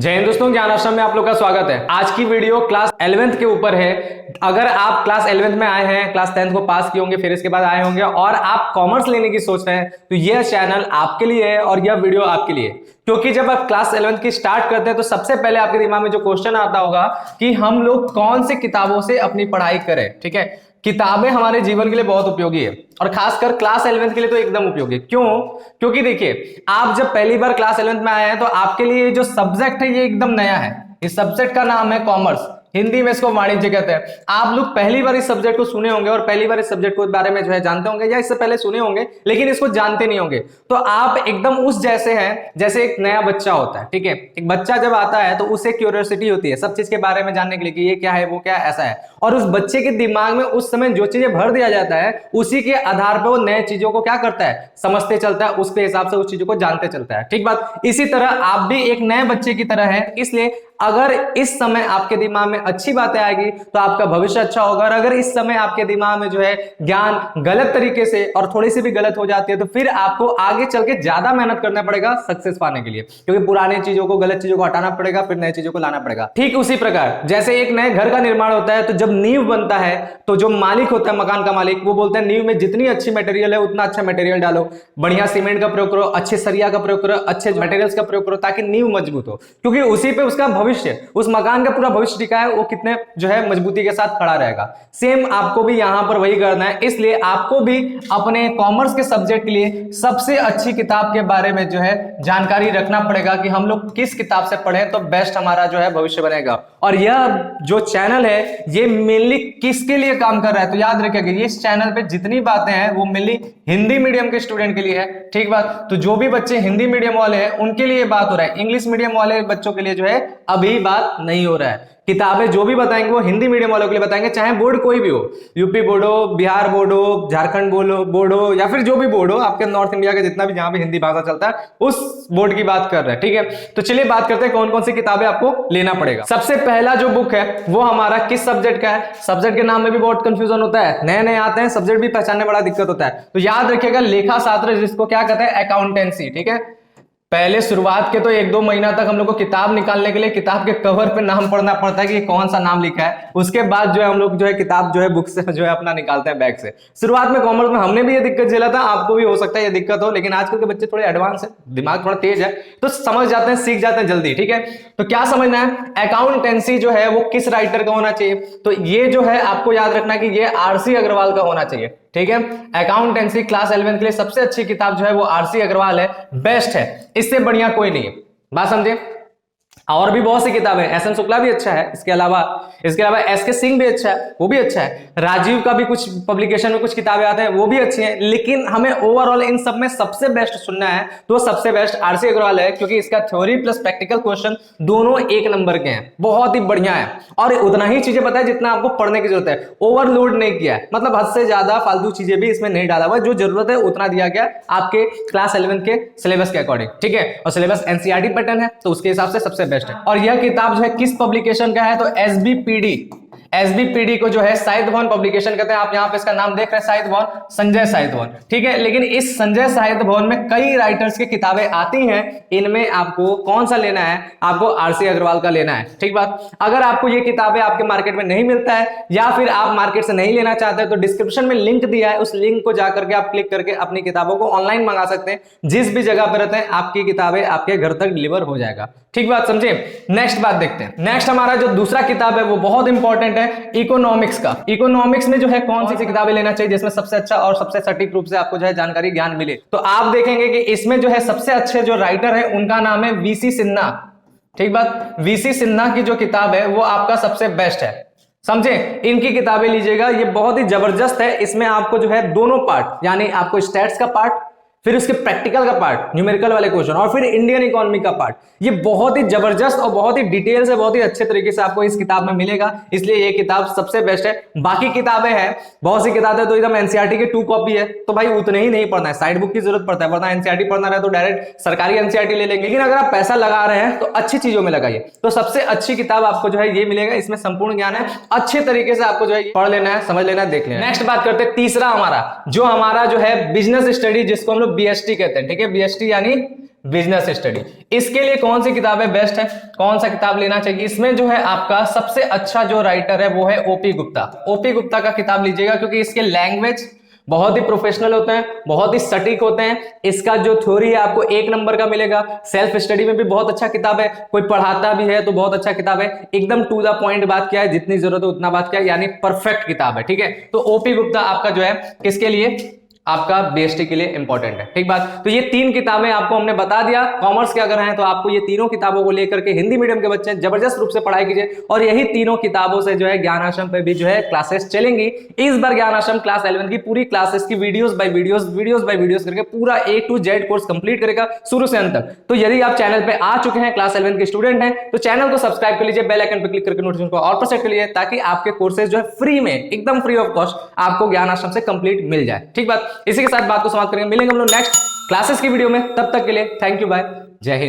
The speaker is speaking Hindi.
जय हिंद दोस्तों, ज्ञान आश्रम में आप लोग का स्वागत है। आज की वीडियो क्लास 11th के ऊपर है। अगर आप क्लास 11th में आए हैं, क्लास 10th को पास किए होंगे, फिर इसके बाद आए होंगे और आप कॉमर्स लेने की सोच रहे हैं, तो यह चैनल आपके लिए है और यह वीडियो आपके लिए। क्योंकि जब आप क्लास 11th की स्टार्ट करते हैं तो सबसे पहले आपके दिमाग में जो क्वेश्चन आता होगा कि हम लोग कौन सी किताबों से अपनी पढ़ाई करें। ठीक है, किताबें हमारे जीवन के लिए बहुत उपयोगी है और खासकर क्लास 11th के लिए तो एकदम उपयोगी। क्यों? क्योंकि देखिए, आप जब पहली बार क्लास 11th में आए हैं तो आपके लिए जो सब्जेक्ट है ये एकदम नया है। इस सब्जेक्ट का नाम है कॉमर्स, हिंदी में इसको वाणिज्य कहते हैं। आप लोग पहली बार इस सब्जेक्ट को सुने होंगे और पहली बार इस सब्जेक्ट के बारे में जो है जानते होंगे या इससे पहले सुने होंगे, लेकिन इसको जानते नहीं होंगे। तो आप एकदम उस जैसे हैं जैसे एक नया बच्चा होता है। ठीक है, एक बच्चा जब आता है तो उसे क्यूरियोसिटी होती है सब चीज के बारे में जानने के लिए कि ये क्या है, वो क्या ऐसा है, और उस बच्चे के दिमाग में उस समय जो चीजें भर दिया जाता है उसी के आधार पर वो नए चीजों को क्या करता है, समझते चलता है, उसके हिसाब से उस चीजों को जानते चलता है। ठीक बात। इसी तरह आप भी एक नए बच्चे की तरह है, इसलिए अगर इस समय आपके दिमाग में अच्छी बातें आएगी तो आपका भविष्य अच्छा होगा, और अगर इस समय आपके दिमाग में जो है ज्ञान गलत तरीके से और थोड़ी सी भी गलत हो जाती है तो फिर आपको आगे चल के ज्यादा मेहनत करना पड़ेगा सक्सेस पाने के लिए, क्योंकि पुरानी चीजों को, गलत चीजों को हटाना पड़ेगा, फिर नई चीजों को लाना पड़ेगा। ठीक उसी प्रकार जैसे एक नए घर का निर्माण होता है तो जब नींव बनता है तो जो मालिक होता है, मकान का मालिक, वो बोलते हैं नींव में जितनी अच्छी मटेरियल है उतना अच्छा मटेरियल डालो, बढ़िया सीमेंट का प्रयोग करो, अच्छे सरिया का प्रयोग करो, अच्छे मटेरियल्स का प्रयोग करो, ताकि नींव मजबूत हो, क्योंकि उसी पे उसका भविष्य, उस मकान का पूरा भविष्य टिका है, वो कितने जो है मजबूती के साथ खड़ा रहेगा। सेम आपको भी यहां पर वही करना है। इसलिए आपको भी अपने कॉमर्स के सब्जेक्ट के लिए सबसे अच्छी किताब के बारे में जो है जानकारी रखना पड़ेगा कि हम लोग किस किताब से पढ़ें तो बेस्ट हमारा जो है भविष्य बनेगा। और यह जो चैनल है ये मेनली किसके लिए काम कर रहा है, तो याद रखिएगा ये इस चैनल पे जितनी बातें हैं वो मेनली हिंदी मीडियम के स्टूडेंट के लिए है। ठीक बात। तो जो भी बच्चे हिंदी मीडियम वाले हैं उनके लिए बात हो रहा है, इंग्लिश मीडियम वाले बच्चों के लिए जो है अभी बात नहीं हो रहा है। किताबें जो भी बताएंगे वो हिंदी मीडियम वालों के लिए बताएंगे, चाहे बोर्ड कोई भी हो, यूपी बोर्ड हो, बिहार बोर्ड हो, झारखंड बोर्ड हो, या फिर जो भी बोर्ड हो आपके नॉर्थ इंडिया के, जितना भी जहां पे हिंदी भाषा चलता है उस बोर्ड की बात कर रहे हैं। ठीक है, तो चलिए बात करते हैं कौन कौन सी किताबें आपको लेना पड़ेगा। सबसे पहला जो बुक है वो हमारा किस सब्जेक्ट का है। सब्जेक्ट के नाम में भी बहुत कंफ्यूजन होता है, नए नए आते हैं सब्जेक्ट भी पहचानने बड़ा दिक्कत होता है। तो याद रखिएगा लेखा शास्त्र, जिसको क्या कहते हैं अकाउंटेंसी। ठीक है, पहले शुरुआत के तो 1-2 महीना तक हम लोग को किताब निकालने के लिए किताब के कवर पे नाम पढ़ना पड़ता है कि कौन सा नाम लिखा है, उसके बाद जो है हम लोग जो है किताब जो है बुक से जो है अपना निकालते हैं बैग से। शुरुआत में कॉमर्स में हमने भी ये दिक्कत झेला था, आपको भी हो सकता है ये दिक्कत हो, लेकिन आजकल के बच्चे थोड़े एडवांस है, दिमाग थोड़ा तेज है तो समझ जाते हैं, सीख जाते हैं जल्दी। ठीक है, तो क्या समझना है, अकाउंटेंसी जो है वो किस राइटर का होना चाहिए, तो ये जो है आपको याद रखना कि ये आरसी अग्रवाल का होना चाहिए। ठीक है, अकाउंटेंसी क्लास 11th के लिए सबसे अच्छी किताब जो है वो आरसी अग्रवाल है, बेस्ट है, इससे बढ़िया कोई नहीं है। बात समझे। और भी बहुत सी किताबें, एस.एन. शुक्ला भी अच्छा है, इसके अलावा एस.के. सिंह भी अच्छा है, वो भी अच्छा है, राजीव का भी कुछ पब्लिकेशन में कुछ किताबें आते हैं वो भी अच्छी हैं, लेकिन हमें ओवरऑल इन सब में सबसे बेस्ट सुनना है तो सबसे बेस्ट आरसी अग्रवाल है, क्योंकि इसका थ्योरी प्लस प्रैक्टिकल क्वेश्चन दोनों एक नंबर के हैं, बहुत ही बढ़िया है, और उतना ही चीजें बताया जितना आपको पढ़ने की जरूरत है, ओवरलोड नहीं किया है, मतलब हद से ज्यादा फालतू चीजें भी इसमें नहीं डाला हुआ, जो जरूरत है उतना दिया गया आपके क्लास 11th के सिलेबस के अकॉर्डिंग। ठीक है, और सिलेबस एनसीईआरटी पैटर्न है तो उसके हिसाब से सबसे बेस्ट है। और यह किताब जो है किस पब्लिकेशन का है, तो एसबीपीडी को जो है साहित्य भवन पब्लिकेशन कहते हैं। आप यहां पे इसका नाम देख रहे हैं, साहित्य भवन, संजय साहित्य भवन। ठीक है, लेकिन इस संजय साहित्य भवन में कई राइटर्स की किताबें आती हैं, इनमें आपको कौन सा लेना है, आपको आरसी अग्रवाल का लेना है। ठीक बात। अगर आपको ये किताबें आपके मार्केट में नहीं मिलता है या फिर आप मार्केट से नहीं लेना चाहते तो डिस्क्रिप्शन में लिंक दिया है, उस लिंक को जाकर के आप क्लिक करके अपनी किताबों को ऑनलाइन मंगा सकते हैं, जिस भी जगह पर रहते हैं आपकी किताबें आपके घर तक डिलीवर हो जाएगा। ठीक बात समझे। नेक्स्ट बात देखते हैं। नेक्स्ट हमारा जो दूसरा किताब है वो बहुत इंपॉर्टेंट है, इकोनॉमिक्स का। इकोनॉमिक्स में जो है कौन सी किताबें लेना चाहिए जिसमें सबसे अच्छा और सबसे सटीक रूप से आपको जो है जानकारी ज्ञान मिले, तो आप देखेंगे कि इसमें जो है सबसे अच्छे जो राइटर है उनका नाम है वीसी सिन्हा। ठीक बात, वीसी सिन्हा की जो किताब है वो आपका सबसे बेस्ट है, समझे। इनकी किताबें लीजिएगा, ये बहुत ही जबरदस्त है, इसमें आपको जो है दोनों पार्ट, यानी आपको स्टैट्स का पार्ट, फिर उसके प्रैक्टिकल का पार्ट, न्यूमेरिकल वाले क्वेश्चन, और फिर इंडियन इकोनॉमी का पार्ट, ये बहुत ही जबरदस्त और बहुत ही डिटेल से बहुत ही अच्छे तरीके से आपको इस किताब में मिलेगा, इसलिए ये किताब सबसे बेस्ट है। बाकी किताबें हैं, बहुत सी किताबें तो एकदम एनसीईआरटी के 2 कॉपी है, तो भाई उतने ही नहीं पढ़ना है, साइड बुक की जरूरत पड़ता है, वरना एनसीईआरटी पढ़ना रहे तो डायरेक्ट सरकारी एनसीईआरटी ले लेंगे। लेकिन अगर आप पैसा लगा रहे हैं तो अच्छी चीजों में लगाइए, तो सबसे अच्छी किताब आपको जो है ये मिलेगा, इसमें संपूर्ण ज्ञान है, अच्छे तरीके से आपको जो है पढ़ लेना है, समझ लेना है, देख लेना है। नेक्स्ट बात करते हैं तीसरा हमारा जो है बिजनेस स्टडी, जिसको हम लोग बीएसटी कहते हैं। ठीक है, बीएसटी यानी बिजनेस स्टडी। इसके लिए कौन सी किताबें बेस्ट है, कौन सा किताब लेना चाहिए? इसमें जो है आपका सबसे अच्छा जो राइटर है वो है ओपी गुप्ता। ओपी गुप्ता का किताब लीजिएगा, क्योंकि इसके लैंग्वेज बहुत ही प्रोफेशनल होते हैं, बहुत ही सटीक होते हैं। इसका जो थ्योरी है आपको 1 नंबर का मिलेगा। सेल्फ स्टडी में भी बहुत अच्छा किताब है, कोई पढ़ाता भी है तो बहुत अच्छा किताब है। एकदम टू द पॉइंट बात किया है, जितनी जरूरत है उतना बात किया है, यानी परफेक्ट किताब है। ठीक है, तो ओपी गुप्ता आपका जो है किसके लिए, आपका बीएसटी के लिए इंपॉर्टेंट है। ठीक बात। तो ये 3 किताबें आपको हमने बता दिया। कॉमर्स के अगर हैं तो आपको ये तीनों किताबों को लेकर के हिंदी मीडियम के बच्चे जबरदस्त रूप से पढ़ाई कीजिए, और यही तीनों किताबों से जो है ज्ञान आश्रम पे भी जो है क्लासेस चलेंगी। इस बार ज्ञान आश्रम क्लास 11 की पूरी क्लासेस की वीडियोस बाय वीडियोस करके पूरा A to Z course complete करेगा शुरू से अंत तक। तो यदि आप चैनल पे आ चुके हैं, क्लास 11 के स्टूडेंट हैं, तो चैनल को सब्सक्राइब कर लीजिए, बेल आइकन पर क्लिक करके नोटिफिकेशन को ऑल पर सेट कर लीजिए, ताकि आपके कोर्सेज जो है फ्री में, एकदम फ्री ऑफ कॉस्ट आपको ज्ञान आश्रम से कंप्लीट मिल जाए। ठीक बात। इसी के साथ बात को समाप्त करेंगे, मिलेंगे हम लोग नेक्स्ट क्लासेस की वीडियो में। तब तक के लिए थैंक यू, बाय, जय हिंद।